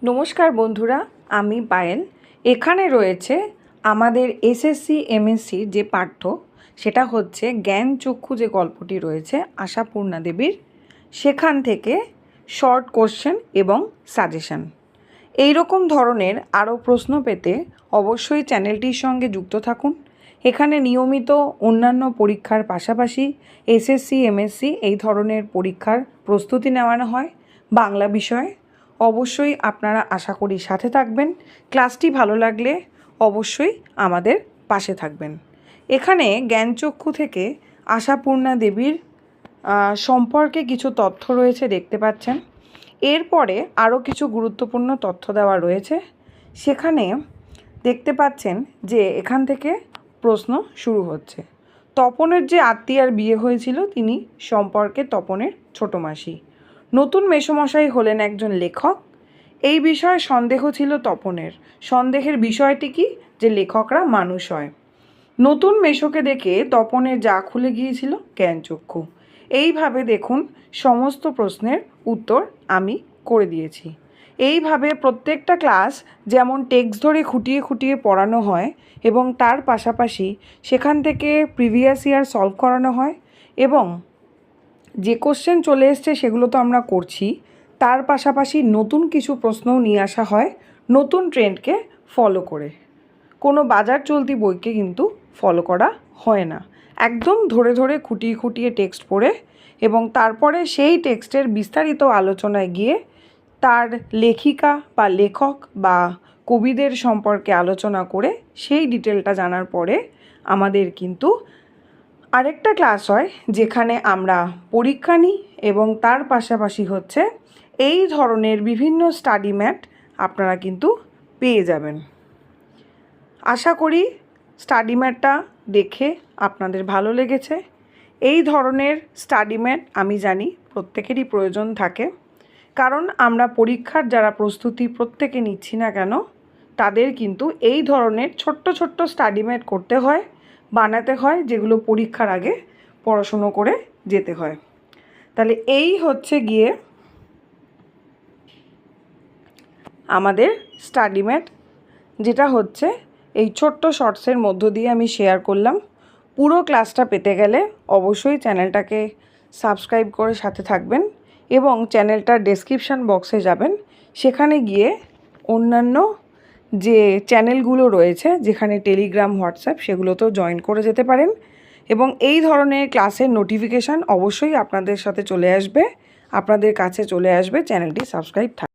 নমস্কার বন্ধুরা, আমি পায়েল। এখানে রয়েছে আমাদের এসএসসি এমএসসি যে পাঠ্য, সেটা হচ্ছে জ্ঞানচক্ষু যে গল্পটি রয়েছে আশাপূর্ণা দেবীর, সেখান থেকে শর্ট কোশ্চেন এবং সাজেশন। এই রকম ধরনের আরও প্রশ্ন পেতে অবশ্যই চ্যানেলটির সঙ্গে যুক্ত থাকুন। এখানে নিয়মিত অন্যান্য পরীক্ষার পাশাপাশি এসএসসি এমএসসি এই ধরনের পরীক্ষার প্রস্তুতি নেওয়ানো হয় বাংলা বিষয়ে। অবশ্যই আপনারা আশা করি সাথে থাকবেন। ক্লাসটি ভালো লাগলে অবশ্যই আমাদের পাশে থাকবেন। এখানে জ্ঞানচক্ষু থেকে আশাপূর্ণা দেবীর সম্পর্কে কিছু তথ্য রয়েছে, দেখতে পাচ্ছেন। এরপরে আরও কিছু গুরুত্বপূর্ণ তথ্য দেওয়া রয়েছে। সেখানে দেখতে পাচ্ছেন যে এখান থেকে প্রশ্ন শুরু হচ্ছে। তপনের যে আত্মীয়ার বিয়ে হয়েছিল তিনি সম্পর্কে তপনের ছোট মাসি। নতুন মেসোমশাই হলেন একজন লেখক। এই বিষয়ে সন্দেহ ছিল তপনের। সন্দেহের বিষয়টি কি? যে লেখকরা মানুষ হয়। নতুন মেসোকে দেখে তপনের যা খুলে গিয়েছিল জ্ঞানচক্ষু। এইভাবে দেখুন সমস্ত প্রশ্নের উত্তর আমি করে দিয়েছি। এইভাবে প্রত্যেকটা ক্লাস যেমন টেক্সট ধরে খুঁটিয়ে খুঁটিয়ে পড়ানো হয় এবং তার পাশাপাশি সেখান থেকে প্রিভিয়াস ইয়ার সলভ করানো হয়, এবং যে কোশ্চেন চলে এসছে সেগুলো তো আমরা করছি, তার পাশাপাশি নতুন কিছু প্রশ্নও নিয়ে আসা হয় নতুন ট্রেন্ডকে ফলো করে। কোনো বাজার চলতি বইকে কিন্তু ফলো করা হয় না। একদম ধরে ধরে খুঁটিয়ে খুঁটিয়ে টেক্সট পড়ে এবং তারপরে সেই টেক্সটের বিস্তারিত আলোচনায় গিয়ে তার লেখিকা বা লেখক বা কবিদের সম্পর্কে আলোচনা করে সেই ডিটেলটা জানার পরে আমাদের কিন্তু আরেকটা ক্লাস হয় যেখানে আমরা পরীক্ষা নিই, এবং তার পাশাপাশি হচ্ছে এই ধরনের বিভিন্ন স্টাডি ম্যাট আপনারা কিন্তু পেয়ে যাবেন। আশা করি স্টাডি ম্যাটটা দেখে আপনাদের ভালো লেগেছে। এই ধরনের স্টাডি ম্যাট আমি জানি প্রত্যেকেরই প্রয়োজন থাকে, কারণ আমরা পরীক্ষার যারা প্রস্তুতি প্রত্যেকে নিচ্ছি না কেন, তাদের কিন্তু এই ধরনের ছোট্ট ছোট্ট স্টাডি ম্যাট করতে হয়, বানাতে হয়, যেগুলো পরীক্ষার আগে পড়াশুনো করে যেতে হয়। তাহলে এই হচ্ছে গিয়ে আমাদের স্টাডি ম্যাট, যেটা হচ্ছে এই ছোট্ট শর্টসের মধ্য দিয়ে আমি শেয়ার করলাম। পুরো ক্লাসটা পেতে গেলে অবশ্যই চ্যানেলটাকে সাবস্ক্রাইব করে সাথে থাকবেন এবং চ্যানেলটার ডেসক্রিপশান বক্সে যাবেন। সেখানে গিয়ে অন্যান্য যে চ্যানেলগুলো রয়েছে, যেখানে টেলিগ্রাম, হোয়াটসঅ্যাপ, সেগুলোতেও জয়েন করে যেতে পারেন, এবং এই ধরনের ক্লাসের নোটিফিকেশান অবশ্যই আপনাদের সাথে চলে আসবে, আপনাদের কাছে চলে আসবে। চ্যানেলটি সাবস্ক্রাইব